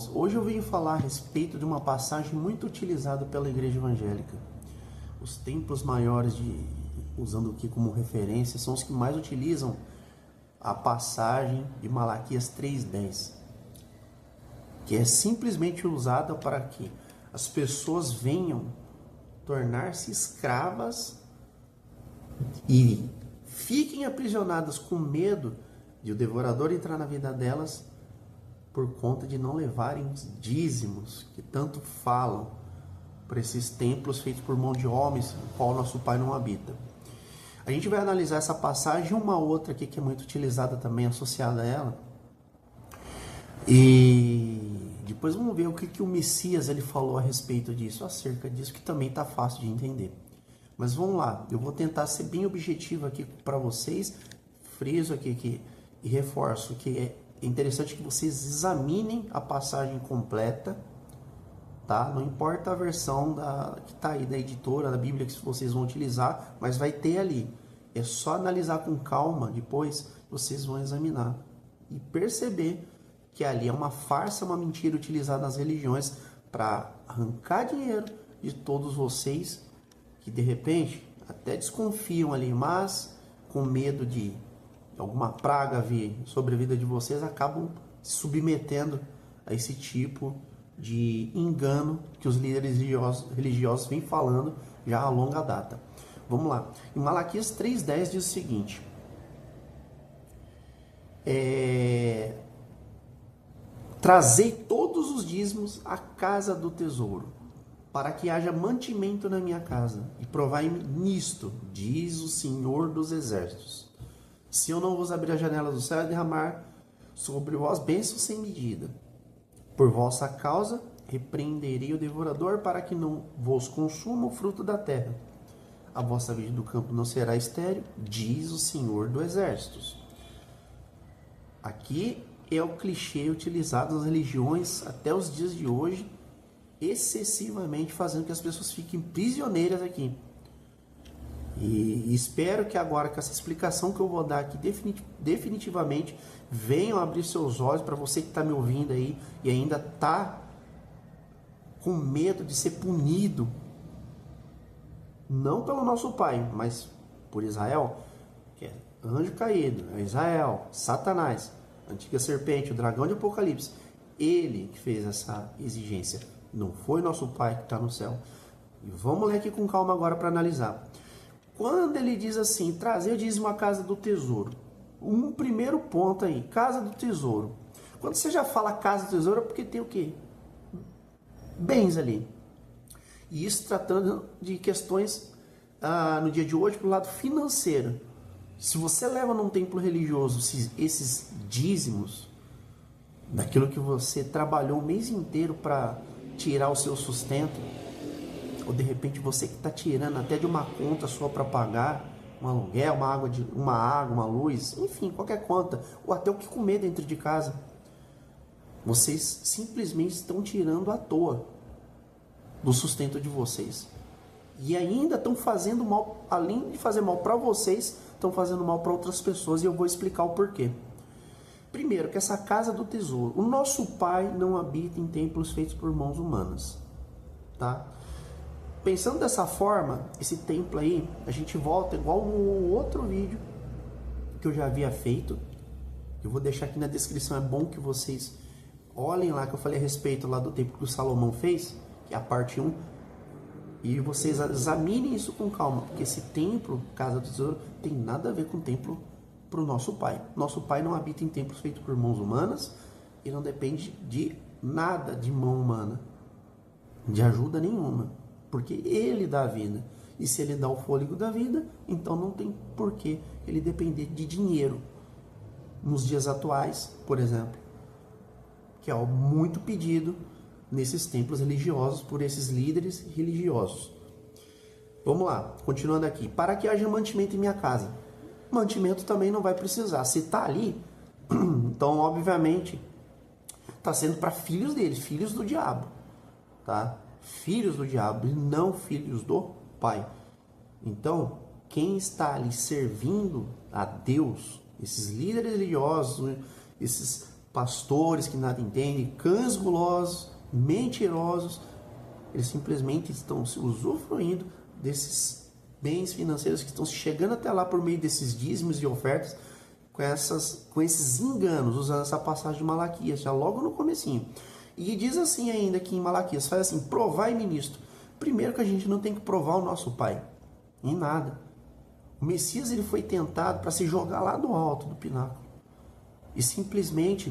irmãos, hoje eu venho falar a respeito de uma passagem muito utilizada pela igreja evangélica. Os templos maiores, usando aqui como referência, são os que mais utilizam a passagem de Malaquias 3:10, que é simplesmente usada para que as pessoas venham tornar-se escravas e fiquem aprisionadas com medo de o devorador entrar na vida delas por conta de não levarem os dízimos que tanto falam para esses templos feitos por mão de homens, no qual nosso Pai não habita. A gente vai analisar essa passagem e uma outra aqui que é muito utilizada também, associada a ela. E depois vamos ver o que o Messias ele falou a respeito disso, acerca disso, que também está fácil de entender. Mas vamos lá, eu vou tentar ser bem objetivo aqui para vocês, friso aqui e reforço que é interessante que vocês examinem a passagem completa, tá? Não importa a versão que está aí da editora, da Bíblia que vocês vão utilizar, mas vai ter ali. É só analisar com calma, depois vocês vão examinar e perceber que ali é uma farsa, uma mentira utilizada nas religiões para arrancar dinheiro de todos vocês que de repente até desconfiam ali, mas com medo de alguma praga vir sobre a vida de vocês, acabam se submetendo a esse tipo de engano que os líderes religiosos vêm falando já há longa data. Vamos lá. Em Malaquias 3:10 diz o seguinte: trazei todos os dízimos à casa do tesouro, para que haja mantimento na minha casa, e provai-me nisto, diz o Senhor dos Exércitos. Se eu não vos abrir a janela do céu e derramar sobre vós bênçãos sem medida, por vossa causa repreenderei o devorador, para que não vos consuma o fruto da terra. A vossa vida do campo não será estéril, diz o Senhor dos Exércitos. Aqui é o clichê utilizado nas religiões até os dias de hoje, excessivamente, fazendo que as pessoas fiquem prisioneiras aqui. E espero que agora, com essa explicação que eu vou dar aqui, definitivamente venham abrir seus olhos para você que está me ouvindo aí e ainda está com medo de ser punido, não pelo nosso Pai, mas por Israel, que é anjo caído, é Israel, Satanás, a antiga serpente, o dragão de Apocalipse. Ele que fez essa exigência, não foi nosso Pai que está no céu. E vamos ler aqui com calma agora para analisar. Quando ele diz assim, trazer o dízimo à casa do tesouro, um primeiro ponto aí, casa do tesouro. Quando você já fala casa do tesouro, é porque tem o quê? Bens ali. E isso tratando de questões no dia de hoje, para o lado financeiro. Se você leva num templo religioso esses dízimos, daquilo que você trabalhou o mês inteiro para tirar o seu sustento, ou de repente você que está tirando até de uma conta sua para pagar um aluguel, uma água, uma luz, enfim, qualquer conta, ou até o que comer dentro de casa, vocês simplesmente estão tirando à toa do sustento de vocês. E ainda estão fazendo mal, além de fazer mal para vocês, estão fazendo mal para outras pessoas, e eu vou explicar o porquê. Primeiro, que essa casa do tesouro, o nosso Pai não habita em templos feitos por mãos humanas, tá? Pensando dessa forma, esse templo aí, a gente volta igual no outro vídeo que eu já havia feito. Eu vou deixar aqui na descrição, é bom que vocês olhem lá, que eu falei a respeito lá do templo que o Salomão fez, que é a parte 1, e vocês examinem isso com calma, porque esse templo, casa do tesouro, tem nada a ver com o templo para o nosso Pai. Nosso Pai não habita em templos feitos por mãos humanas e não depende de nada de mão humana, de ajuda nenhuma, porque Ele dá a vida. E se Ele dá o fôlego da vida, então não tem por que Ele depender de dinheiro. Nos dias atuais, por exemplo, que é algo muito pedido nesses templos religiosos por esses líderes religiosos. Vamos lá, continuando aqui. Para que haja mantimento em minha casa. Mantimento também não vai precisar. Se está ali, então obviamente está sendo para filhos deles, filhos do diabo, tá? Filhos do diabo e não filhos do Pai. Então, quem está ali servindo a Deus, esses líderes religiosos, esses pastores que nada entendem, cães gulosos, mentirosos, eles simplesmente estão se usufruindo desses bens financeiros que estão chegando até lá por meio desses dízimos e ofertas, com esses enganos, usando essa passagem de Malaquias, já logo no comecinho. E diz assim ainda aqui em Malaquias, faz assim, provai-me nisto. Primeiro que a gente não tem que provar o nosso Pai, em nada. O Messias ele foi tentado para se jogar lá do alto do pináculo. E simplesmente,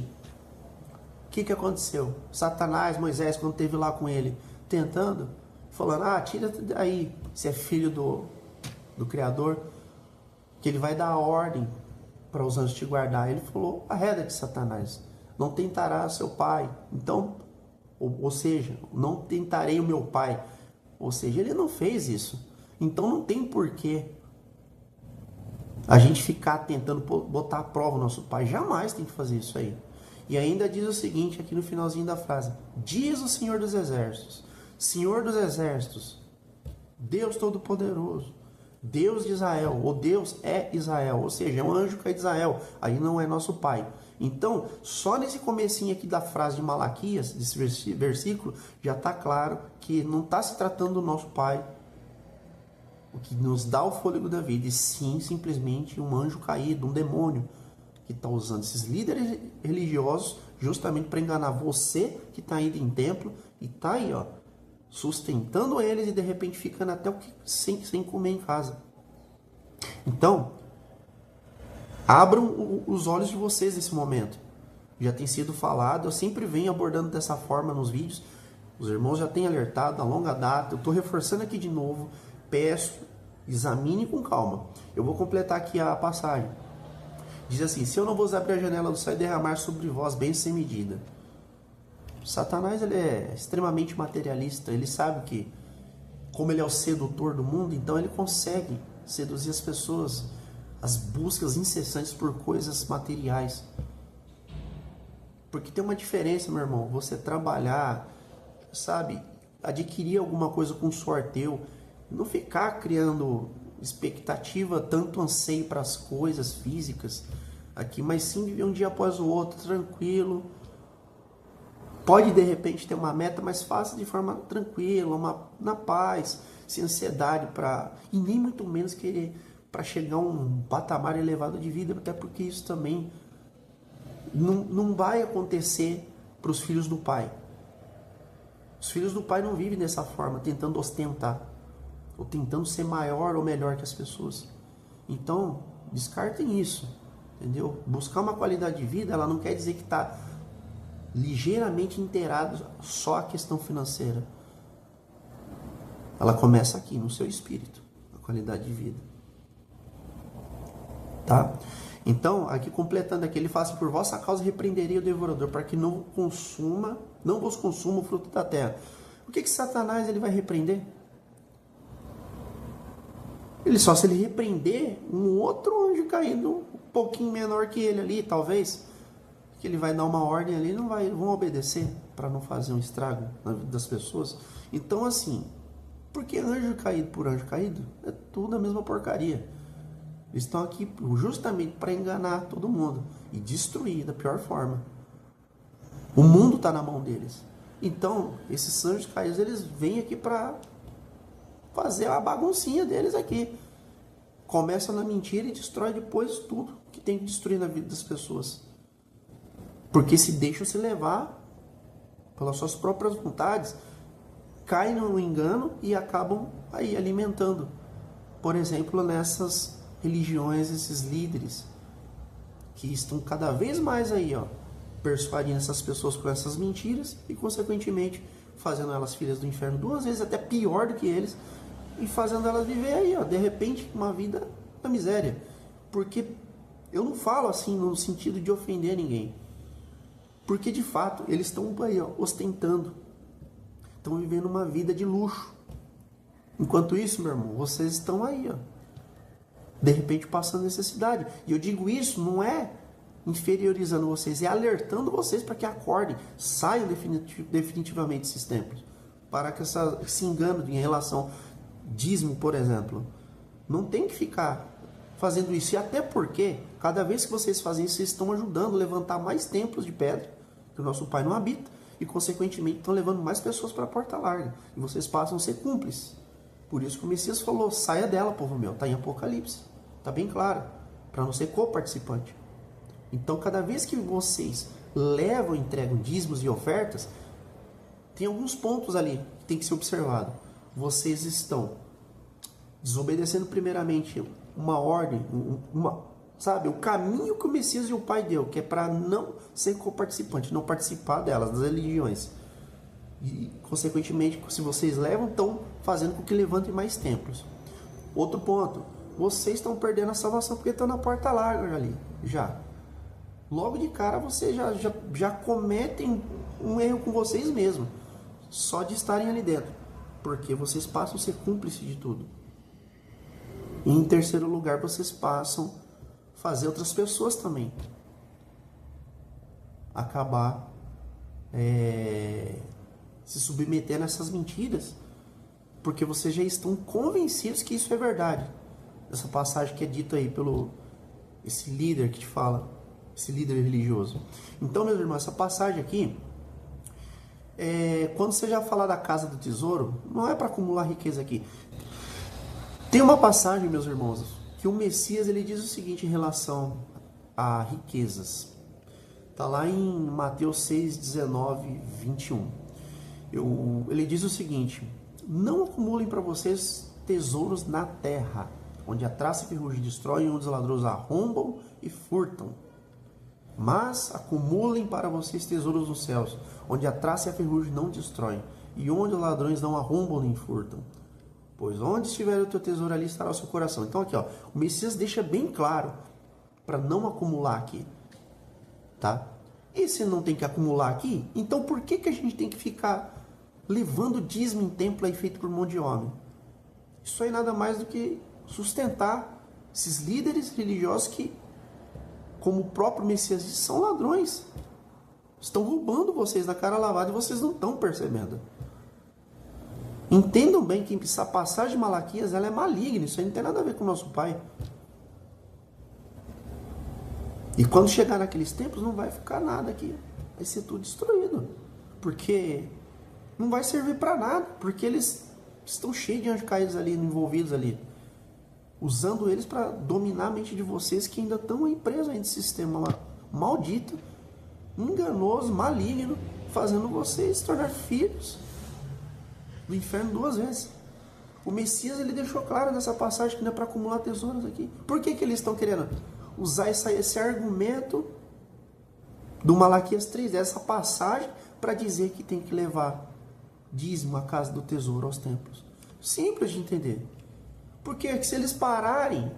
o que aconteceu? Satanás, Moisés, quando esteve lá com ele, tentando, falando, tira daí, se é filho do Criador, que ele vai dar a ordem para os anjos te guardar. Ele falou, arreda de Satanás, não tentará seu pai. Então, ou seja, não tentarei o meu pai. Ou seja, ele não fez isso. Então não tem porquê a gente ficar tentando botar à prova o nosso pai. Jamais tem que fazer isso aí. E ainda diz o seguinte aqui no finalzinho da frase. Diz o Senhor dos Exércitos. Senhor dos Exércitos. Deus Todo-Poderoso. Deus de Israel. Ou Deus é Israel. Ou seja, é um anjo que é de Israel. Aí não é nosso pai. Então, só nesse comecinho aqui da frase de Malaquias, desse versículo, já está claro que não está se tratando do nosso pai, o que nos dá o fôlego da vida, e sim, simplesmente um anjo caído, um demônio, que está usando esses líderes religiosos justamente para enganar você que está indo em templo e está aí, sustentando eles e de repente ficando até sem comer em casa. Então, abram os olhos de vocês nesse momento. Já tem sido falado, eu sempre venho abordando dessa forma nos vídeos. Os irmãos já têm alertado a longa data. Eu estou reforçando aqui de novo. Peço, examine com calma. Eu vou completar aqui a passagem. Diz assim, se eu não vos abrir a janela do céu e derramar sobre vós bem sem medida. Satanás ele é extremamente materialista. Ele sabe que, como ele é o sedutor do mundo, então ele consegue seduzir as pessoas, as buscas incessantes por coisas materiais. Porque tem uma diferença, meu irmão, você trabalhar, sabe, adquirir alguma coisa com suor teu, não ficar criando expectativa, tanto anseio para as coisas físicas aqui, mas sim viver um dia após o outro, tranquilo. Pode de repente ter uma meta, mas faça de forma tranquila, na paz, sem ansiedade e nem muito menos querer para chegar a um patamar elevado de vida, até porque isso também não vai acontecer para os filhos do Pai. Os filhos do Pai não vivem dessa forma, tentando ostentar, ou tentando ser maior ou melhor que as pessoas. Então, descartem isso, entendeu? Buscar uma qualidade de vida, ela não quer dizer que está ligeiramente inteirado só a questão financeira. Ela começa aqui, no seu espírito, a qualidade de vida. Tá? Então, aqui completando aqui, ele fala assim, por vossa causa repreenderei o devorador, para que não vos consuma o fruto da terra. O que Satanás ele vai repreender? Ele só se ele repreender um outro anjo caído, um pouquinho menor que ele ali, talvez, que ele vai dar uma ordem ali, vão obedecer para não fazer um estrago na vida das pessoas. Então, assim, porque anjo caído por anjo caído, é tudo a mesma porcaria. Eles estão aqui justamente para enganar todo mundo e destruir da pior forma. O mundo está na mão deles. Então, esses anjos caídos, eles vêm aqui para fazer a baguncinha deles aqui. Começa na mentira e destrói depois tudo que tem que destruir na vida das pessoas. Porque se deixam se levar pelas suas próprias vontades, caem no engano e acabam aí alimentando. Por exemplo, nessas religiões, esses líderes que estão cada vez mais aí, persuadindo essas pessoas com essas mentiras e, consequentemente, fazendo elas filhas do inferno 2 vezes, até pior do que eles, e fazendo elas viver aí, de repente, uma vida da miséria. Porque eu não falo assim no sentido de ofender ninguém. Porque, de fato, eles estão aí, ostentando. Estão vivendo uma vida de luxo. Enquanto isso, meu irmão, vocês estão aí, de repente passando necessidade. E eu digo isso, não é inferiorizando vocês, é alertando vocês para que acordem, saiam definitivamente desses templos. Para que esse engano em relação dízimo, por exemplo, não tem que ficar fazendo isso. E até porque, cada vez que vocês fazem isso, vocês estão ajudando a levantar mais templos de pedra, que o nosso Pai não habita, e consequentemente estão levando mais pessoas para a porta larga. E vocês passam a ser cúmplices. Por isso que o Messias falou, saia dela, povo meu. Está em Apocalipse. Está bem claro. Para não ser co-participante. Então, cada vez que vocês levam, entregam dízimos e ofertas, tem alguns pontos ali que tem que ser observado. Vocês estão desobedecendo primeiramente uma ordem, sabe, o caminho que o Messias e o Pai deu, que é para não ser co-participante, não participar delas, das religiões. E, consequentemente, se vocês levam, estão fazendo com que levantem mais templos. Outro ponto, vocês estão perdendo a salvação porque estão na porta larga ali, já. Logo de cara, vocês já cometem um erro com vocês mesmos, só de estarem ali dentro, porque vocês passam a ser cúmplices de tudo. E em terceiro lugar, vocês passam a fazer outras pessoas também acabar se submetendo a essas mentiras, porque vocês já estão convencidos que isso é verdade. Essa passagem que é dita aí pelo esse líder que te fala, esse líder religioso. Então, meus irmãos, essa passagem aqui, quando você já falar da casa do tesouro, não é para acumular riqueza aqui. Tem uma passagem, meus irmãos, que o Messias ele diz o seguinte em relação a riquezas. Está lá em Mateus 6, 19, 21. Ele diz o seguinte: não acumulem para vocês tesouros na terra, onde a traça e ferrugem destroem, onde os ladrões arrombam e furtam. Mas acumulem para vocês tesouros nos céus, onde a traça e a ferrugem não destroem, e onde os ladrões não arrombam nem furtam. Pois onde estiver o teu tesouro, ali estará o seu coração. Então aqui, ó, o Messias deixa bem claro para não acumular aqui, tá? E se não tem que acumular aqui, então por que a gente tem que ficar levando dízimo em templo aí feito por mão de homem? Isso aí nada mais do que sustentar esses líderes religiosos que, como o próprio Messias disse, são ladrões. Estão roubando vocês na cara lavada e vocês não estão percebendo. Entendam bem que essa passagem de Malaquias ela é maligna. Isso aí não tem nada a ver com o nosso Pai. E quando chegar naqueles tempos, não vai ficar nada aqui. Vai ser tudo destruído. Porque não vai servir para nada. Porque eles estão cheios de anjos caídos ali, envolvidos ali. Usando eles para dominar a mente de vocês que ainda estão aí presos aí nesse sistema maldito, enganoso, maligno, fazendo vocês se tornar filhos do inferno duas vezes. O Messias ele deixou claro nessa passagem que não é para acumular tesouros aqui. Por que eles estão querendo usar esse argumento do Malaquias 3, dessa passagem, para dizer que tem que levar dízimo à casa do tesouro, aos templos? Simples de entender. Porque se eles pararem,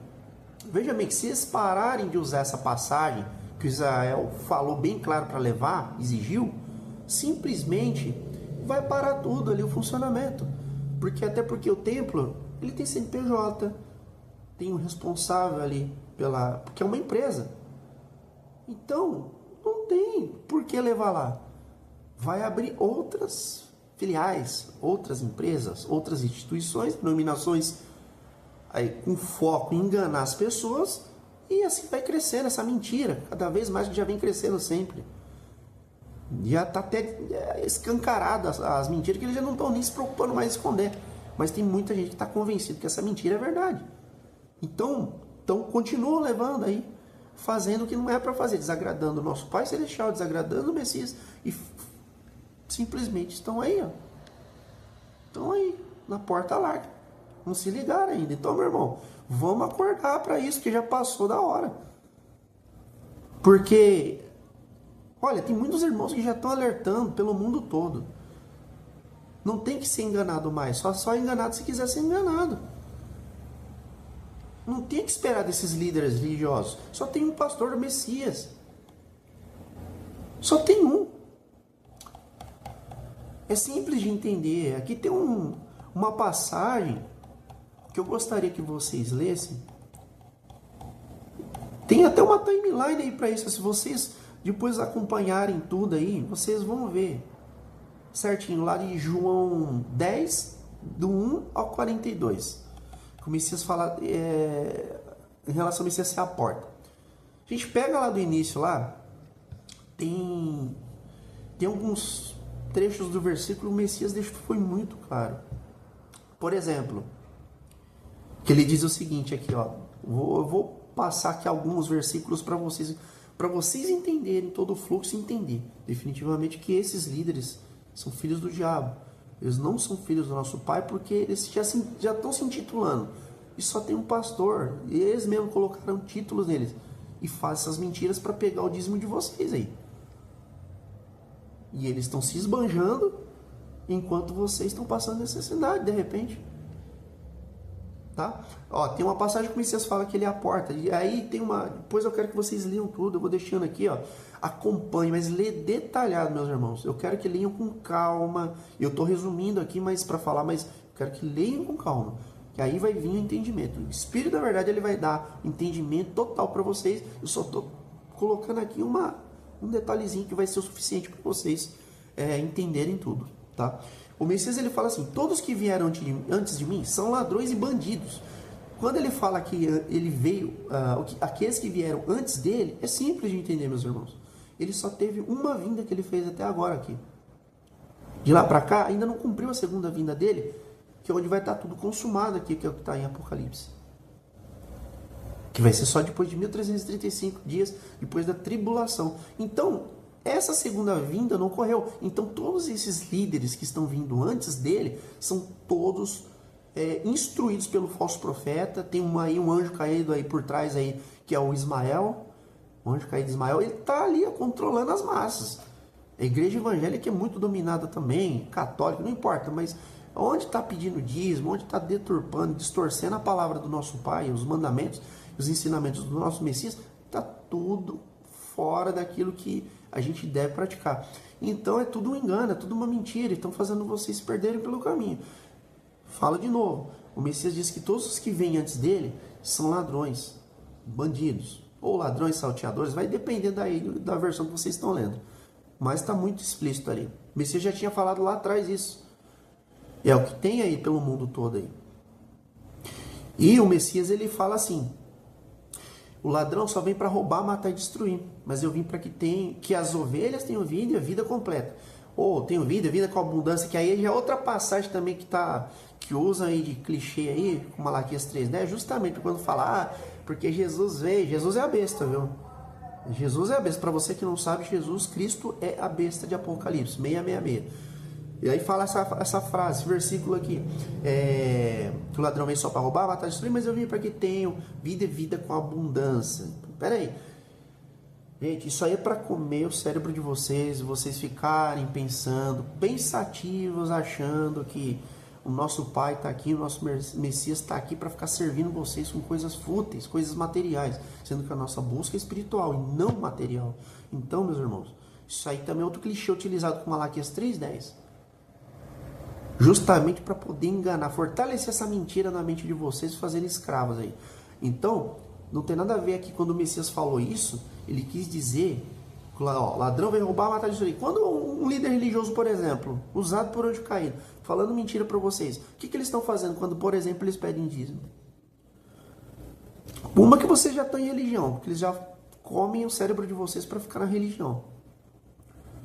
veja bem, que se eles pararem de usar essa passagem, que Israel falou bem claro para levar, exigiu, simplesmente vai parar tudo ali, o funcionamento. Até porque o templo, ele tem CNPJ, tem um responsável ali, porque é uma empresa. Então, não tem por que levar lá. Vai abrir outras filiais, outras empresas, outras instituições, denominações aí, com foco em enganar as pessoas, e assim vai crescendo essa mentira, cada vez mais, que já vem crescendo sempre. Já está até escancarado as mentiras, que eles já não estão nem se preocupando mais em esconder. Mas tem muita gente que está convencida que essa mentira é verdade. Então continuam levando aí, fazendo o que não é para fazer, desagradando o nosso Pai Celestial, desagradando o Messias, e simplesmente estão aí, ó. Estão aí, na porta larga. Não se ligaram ainda. Então, meu irmão, vamos acordar para isso, que já passou da hora. Porque, olha, tem muitos irmãos que já estão alertando pelo mundo todo. Não tem que ser enganado mais. Só é enganado se quiser ser enganado. Não tem que esperar desses líderes religiosos. Só tem um pastor do Messias. Só tem um. É simples de entender. Aqui tem uma passagem que eu gostaria que vocês lessem. Tem até uma timeline aí para isso. Se vocês depois acompanharem tudo aí, vocês vão ver certinho lá de João 10, do 1 ao 42. O Messias fala, em relação ao Messias ser a porta. A gente pega lá do início, lá, tem alguns trechos do versículo, o Messias foi muito claro. Por exemplo, que ele diz o seguinte aqui, ó, eu vou passar aqui alguns versículos para vocês entenderem todo o fluxo e entender definitivamente que esses líderes são filhos do diabo. Eles não são filhos do nosso Pai porque eles já estão se intitulando. E só tem um pastor. E eles mesmos colocaram títulos neles. E fazem essas mentiras para pegar o dízimo de vocês aí. E eles estão se esbanjando enquanto vocês estão passando necessidade, de repente. Tá? Ó, tem uma passagem que o Messias fala que ele é a porta. E aí tem uma... Depois eu quero que vocês leiam tudo. Eu vou deixando aqui, ó. Acompanhe, mas lê detalhado, meus irmãos. Eu quero que leiam com calma. Eu estou resumindo aqui, mas para falar, mas eu quero que leiam com calma. Que aí vai vir o entendimento. O Espírito da verdade, ele vai dar entendimento total para vocês. Eu só estou colocando aqui um detalhezinho que vai ser o suficiente para vocês entenderem tudo, tá? O Messias, ele fala assim: todos que vieram antes de mim são ladrões e bandidos. Quando ele fala que ele veio, aqueles que vieram antes dele, é simples de entender, meus irmãos. Ele só teve uma vinda que ele fez até agora aqui. De lá para cá, ainda não cumpriu a segunda vinda dele, que é onde vai estar tudo consumado aqui, que é o que está em Apocalipse. Que vai ser só depois de 1335 dias, depois da tribulação. Então, essa segunda vinda não ocorreu. Então, todos esses líderes que estão vindo antes dele, são todos instruídos pelo falso profeta. Tem um anjo caído aí por trás, aí, que é o Ismael. O anjo caído de Ismael, ele está ali controlando as massas. A igreja evangélica é muito dominada também, católica, não importa, mas onde está pedindo dízimo, onde está deturpando, distorcendo a palavra do nosso Pai, os mandamentos, os ensinamentos do nosso Messias, está tudo fora daquilo que a gente deve praticar. Então é tudo um engano, é tudo uma mentira, estão fazendo vocês perderem pelo caminho. Fala de novo, o Messias diz que todos os que vêm antes dele são ladrões, bandidos, ou ladrões salteadores, vai depender da versão que vocês estão lendo. Mas está muito explícito ali. O Messias já tinha falado lá atrás isso. É o que tem aí pelo mundo todo aí. E o Messias, ele fala assim: o ladrão só vem para roubar, matar e destruir. Mas eu vim para que as ovelhas tenham vida e a vida completa. Ou tenham vida com abundância, que aí já é outra passagem também que usa aí de clichê aí, com Malaquias 3:10, justamente quando fala, porque Jesus veio. Jesus é a besta, viu? Jesus é a besta. Para você que não sabe, Jesus Cristo é a besta de Apocalipse 666. E aí fala essa frase, esse versículo aqui, que o ladrão vem só para roubar, matar e destruir, mas eu vim para que tenham vida e vida com abundância. Pera aí, gente, isso aí é para comer o cérebro de vocês ficarem pensando, pensativos, achando que o nosso Pai está aqui, o nosso Messias está aqui para ficar servindo vocês com coisas fúteis, coisas materiais, sendo que a nossa busca é espiritual e não material. Então, meus irmãos, isso aí também é outro clichê utilizado com Malaquias 3:10. Justamente para poder enganar, fortalecer essa mentira na mente de vocês e fazerem escravos aí. Então, não tem nada a ver aqui quando o Messias falou isso, ele quis dizer, ladrão vem roubar, matar e destruir. Quando um líder religioso, por exemplo, usado por anjo caído, falando mentira para vocês, o que eles estão fazendo quando, por exemplo, eles pedem dízimo? Uma que vocês já estão em religião, porque eles já comem o cérebro de vocês para ficar na religião.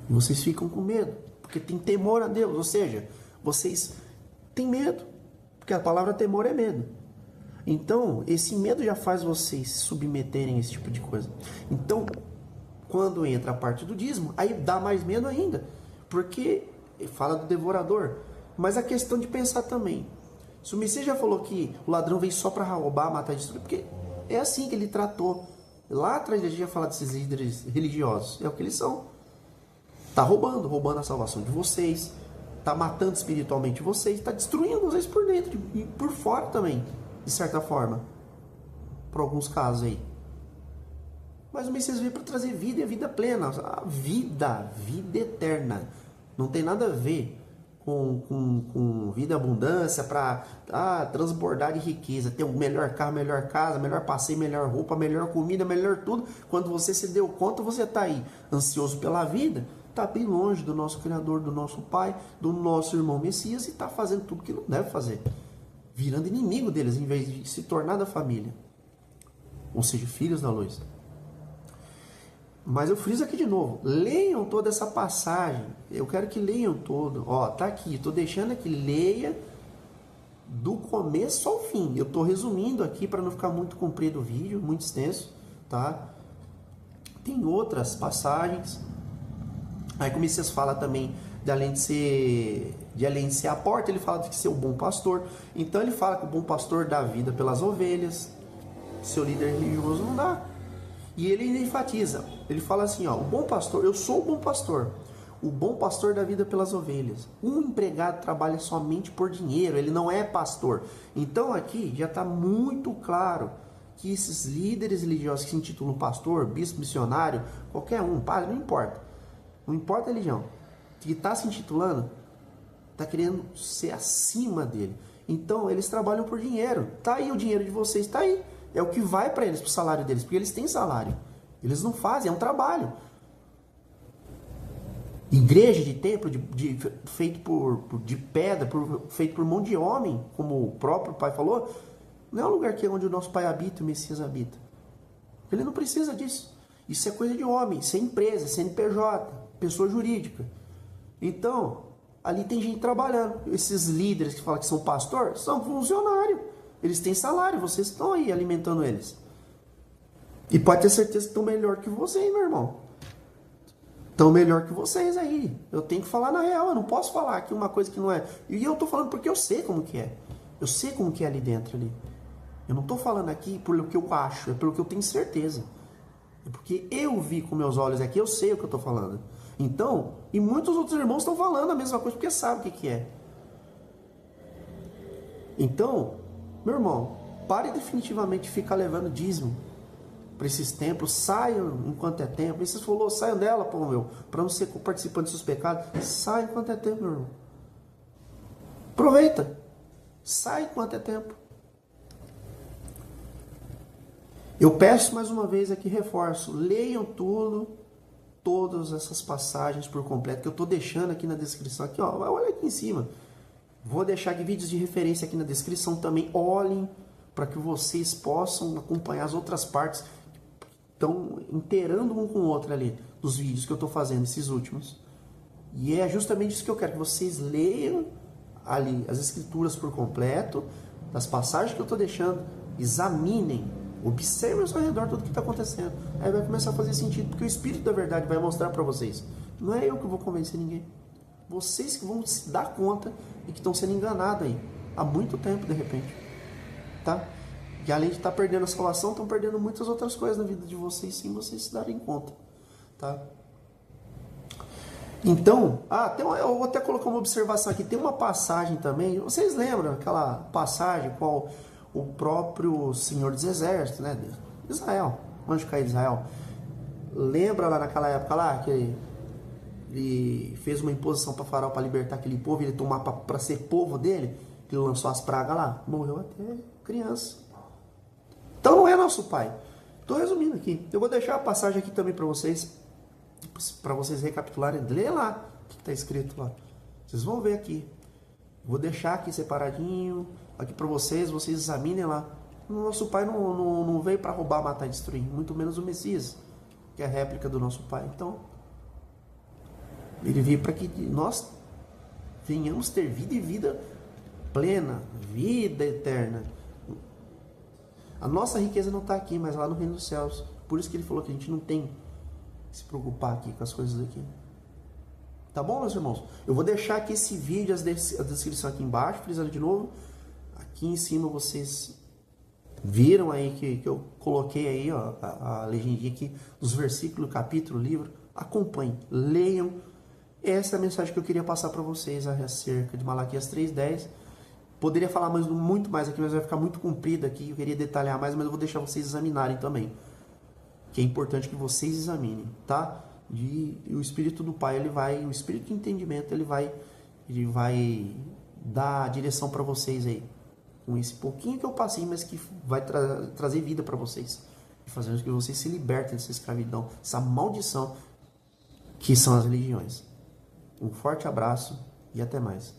E vocês ficam com medo, porque tem temor a Deus, ou seja, vocês têm medo, porque a palavra temor é medo. Então, esse medo já faz vocês se submeterem a esse tipo de coisa. Então, quando entra a parte do dízimo, aí dá mais medo ainda, porque fala do devorador. Mas a questão de pensar também, se o Messias já falou que o ladrão vem só para roubar, matar e destruir, porque é assim que ele tratou. Lá atrás a gente já falou desses líderes religiosos, é o que eles são. Tá roubando a salvação de vocês, tá matando espiritualmente vocês, tá destruindo vocês por dentro e por fora também, de certa forma, por alguns casos aí. Mas o Messias veio para trazer vida e a vida plena, a vida eterna. Não tem nada a ver com vida e abundância para transbordar de riqueza, ter o melhor carro, melhor casa, melhor passeio, melhor roupa, melhor comida, melhor tudo. Quando você se deu conta, você está aí ansioso pela vida, está bem longe do nosso Criador, do nosso Pai, do nosso irmão Messias e está fazendo tudo que não deve fazer, virando inimigo deles em vez de se tornar da família. ou seja, filhos da luz. Mas eu friso aqui de novo, leiam toda essa passagem, eu quero que leiam todo, ó, tá aqui, tô deixando aqui, leia do começo ao fim, eu tô resumindo aqui para não ficar muito comprido o vídeo, muito extenso, tá? Tem outras passagens, aí como vocês falam também, de além de ser a porta, ele fala de ser o bom pastor, então ele fala que o bom pastor dá vida pelas ovelhas, seu líder religioso não dá. E ele enfatiza, ele fala assim, ó, o bom pastor, eu sou o bom pastor. O bom pastor dá vida pelas ovelhas. Um empregado trabalha somente por dinheiro, ele não é pastor. Então aqui já está muito claro que esses líderes religiosos que se intitulam pastor, bispo, missionário, qualquer um, padre, não importa. Não importa a religião. Que está se intitulando, está querendo ser acima dele. Então eles trabalham por dinheiro. Tá aí o dinheiro de vocês, tá aí. É o que vai para eles, para o salário deles, porque eles têm salário. Eles não fazem, é um trabalho. Igreja de templo feito de pedra, feito por mão de homem, como o próprio pai falou, não é um lugar que é onde o nosso pai habita e o Messias habita. Ele não precisa disso. Isso é coisa de homem, isso é empresa, CNPJ, pessoa jurídica. Então, ali tem gente trabalhando. Esses líderes que falam que são pastor, são funcionários. Eles têm salário, vocês estão aí alimentando eles. E pode ter certeza que estão melhor que vocês, meu irmão. Estão melhor que vocês aí. Eu tenho que falar na real, eu não posso falar aqui uma coisa que não é. E eu tô falando porque eu sei como que é. Eu sei como que é ali dentro ali. Eu não tô falando aqui pelo que eu acho, é pelo que eu tenho certeza. É porque eu vi com meus olhos aqui, eu sei o que eu tô falando. Então, e muitos outros irmãos estão falando a mesma coisa porque sabem o que que é. Então, meu irmão, pare definitivamente de ficar levando dízimo para esses templos, saiam enquanto é tempo. E você falou, saiam dela, pô, meu, para não ser participante dos seus pecados. Sai enquanto é tempo, meu irmão. Aproveita. Sai enquanto é tempo. Eu peço mais uma vez aqui, reforço, leiam tudo, todas essas passagens por completo, que eu estou deixando aqui na descrição, aqui, ó, olha aqui em cima. Vou deixar aqui vídeos de referência aqui na descrição também, olhem, para que vocês possam acompanhar as outras partes que estão inteirando um com o outro ali, dos vídeos que eu estou fazendo, esses últimos. E é justamente isso que eu quero, que vocês leiam ali as escrituras por completo, das passagens que eu estou deixando, examinem, observem ao seu redor tudo que está acontecendo. Aí vai começar a fazer sentido, porque o Espírito da Verdade vai mostrar para vocês. Não é eu que vou convencer ninguém. Vocês que vão se dar conta e que estão sendo enganados aí. Há muito tempo, de repente. Tá? E além de estar perdendo a salvação, estão perdendo muitas outras coisas na vida de vocês, sem vocês se darem conta. Tá? Então, eu vou até colocar uma observação aqui. Tem uma passagem também. Vocês lembram aquela passagem qual o próprio Senhor dos Exércitos, né? Israel, o anjo caído de Israel. Lembra lá naquela época lá que ele fez uma imposição para Faraó para libertar aquele povo, ele tomar para ser povo dele, que ele lançou as pragas lá, morreu até criança. Então não é nosso pai. Estou resumindo aqui. Eu vou deixar a passagem aqui também para vocês recapitularem. Lê lá o que está escrito lá. Vocês vão ver aqui. Vou deixar aqui separadinho aqui para vocês examinem lá. O nosso pai não veio para roubar, matar e destruir, muito menos o Messias, que é a réplica do nosso pai. Então, ele veio para que nós venhamos ter vida e vida plena, vida eterna. A nossa riqueza não está aqui, mas lá no reino dos céus. Por isso que ele falou que a gente não tem que se preocupar aqui com as coisas daqui. Tá bom, meus irmãos? Eu vou deixar aqui esse vídeo, a descrição aqui embaixo, frisando de novo. Aqui em cima vocês viram aí que eu coloquei aí, ó, a legendinha aqui dos versículos, capítulo, livro. Acompanhem, leiam. Essa é a mensagem que eu queria passar para vocês acerca de Malaquias 3:10. Poderia falar muito mais aqui, mas vai ficar muito comprido aqui. Eu queria detalhar mais, mas eu vou deixar vocês examinarem também. Que é importante que vocês examinem, tá? E o Espírito do Pai, o Espírito de entendimento, ele vai dar a direção para vocês aí. Com esse pouquinho que eu passei, mas que vai trazer vida para vocês. E fazer com que vocês se libertem dessa escravidão, essa maldição que são as religiões. Um forte abraço e até mais.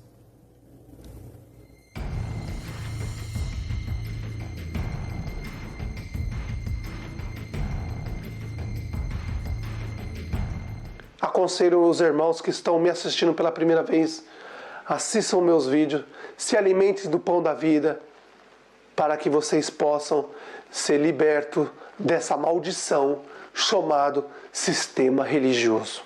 aconselho os irmãos que estão me assistindo pela primeira vez, assistam meus vídeos, se alimentem do pão da vida, para que vocês possam ser libertos dessa maldição chamado sistema religioso.